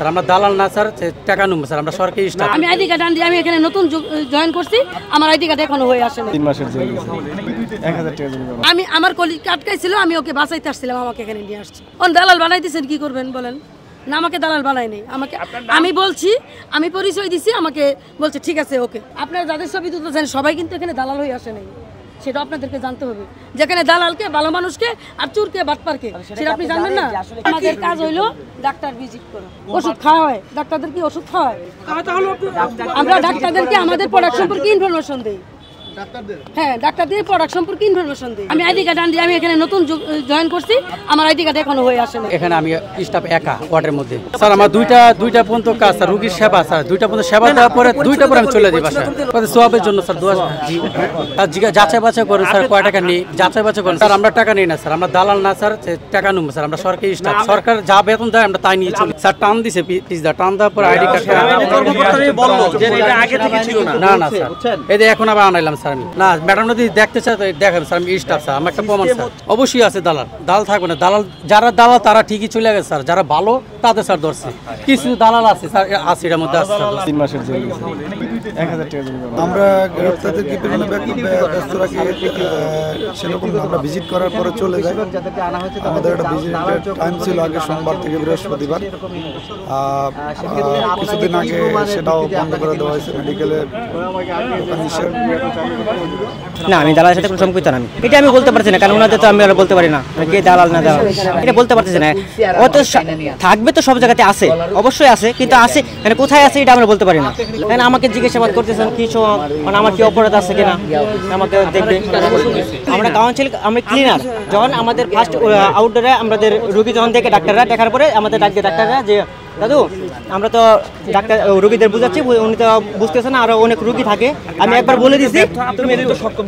Sir আমরা দালাল না স্যার, টাকা নেব স্যার, আমরা সরকারি স্টাফ। আমি আইডি কার্ড আনছি, আমি এখানে নতুন জয়েন করছি, আমার আইডি কার্ড এখনো হয়ে আসে না। 3 মাসের জেল 1000 টাকা জরিমানা। আমি আমার কলিগ আটকাইছিল, আমি ওকে বাঁচাইতে আসছিলাম, আমাকে এখানে নিয়ে আসছে। অন দালাল বানাইতেছেন, কি করবেন বলেন? না, আমাকে দালাল বানাই নেই, আমাকে আমি বলছি, আমি পরিচয় দিছি, আমাকে বলছে ঠিক আছে ওকে। আপনারা যাদের ছবি তুলতেছেন সবাই কিন্তু এখানে দালাল হয়ে আসে নাই, সেটা আপনাদেরকে জানতে হবে। যেখানে দালালকে, ভালো মানুষকে আর চুরকে বাটপারকে সেটা আপনি জানবেন না। আমাদের কাজ হইলো ডাক্তার ভিজিট করা, ওষুধ খাওয়া হয়। ডাক্তারদের কি ওষুধ খাওয়ায়? আমরা ডাক্তারদেরকে আমাদের প্রোডাক্ট সম্পর্কে ইনফরমেশন দিই। হ্যাঁ, ডাক্তারদের প্রোডাক্ট সম্পর্কে ইনফরমেশন দিই। আমি আইডি কার্ড আনছি, আমি এখানে নতুন জয়েন করছি, আমার আইডি কার্ড এখনো হয়ে আসে না। এখানে আমি স্টাফ একা ওয়ার্ডের মধ্যে স্যার। আমার দুইটা পর্যন্ত কাজ স্যার, রোগীর সেবা স্যার, 2টা পর্যন্ত সেবা দেওয়ার পরে 2টা পরে আমি চলে যাই বাসায়। সোয়াবের জন্য স্যার যাচাই বাছাই করেন স্যার, কয় টাকা নেই যাচাই বাছাই করেন স্যার। আমরা টাকা নিই না স্যার, আমরা দালাল না স্যার, টাকা নেব স্যার, আমরা সরকারি স্টাফ। সরকার যা বেতন দেয় আমরা তাই নিয়ে চলি স্যার। টান দিছে পিসদা, টান দেওয়ার পর আইডি কার্ড না না স্যার, এই যে এখন আবার আনাইলাম স্যার। আমি না ম্যাডাম যদি দেখতে চাই তো দেখেন স্যার, আমি স্টাফ স্যার, আমার একটা প্রমাণ স্যার। অবশ্যই আছে দালাল, দালাল থাকবে না। দালাল যারা দালাল তারা ঠিকই চলে গেছে স্যার, যারা ভালো তাদের স্যার ধরছে। কিছু দালাল আছে স্যার, আছে এর মধ্যে আছে 3 মাসের জেল 1000 টাকা জরিমানা। আমরা গ্রেপ্তারদেরকে বিভিন্ন ব্যস্ত রাখি, সেরকম আমরা ভিজিট করার পরে চলে যাই। আমাদের একটা ভিজিটের টাইম ছিল আগে সোমবার থেকে বৃহস্পতিবার, কিছুদিন আগে সেটাও বন্ধ করে দেওয়া হয়েছে। মেডিকেলের না, আমি দালালের সাথে কোনো সম্পর্ক না। এটা আমি বলতে পারছি না, কারণ ওনাদের তো আমি বলতে পারি না কে দালাল না দালাল, এটা বলতে পারছি না। ও তো থাকবে তো সব জায়গাতে আছে, অবশ্যই আছে, কিন্তু আছে মানে কোথায় আছে এটা আমরা বলতে পারি না। কারণ আমাকে জিজ্ঞাসাবাদ করতেছেন কি মানে আমার কি অপরাধ আছে কিনা, আমাকে দেখবে। আমরা কাউন্সিল, আমরা ক্লিনার, যখন আমাদের ফার্স্ট আউটডোরে আমাদের রুগী যখন দেখে ডাক্তাররা, দেখার পরে আমাদের ডাক্তাররা যে দাদু আমরা তো ডাক্তার রুগীদের বুঝাচ্ছি, উনি তো বুঝতেছে না, আরো অনেক রুগী থাকে। আমি একবার বলে দিচ্ছি তুমি সক্ষম।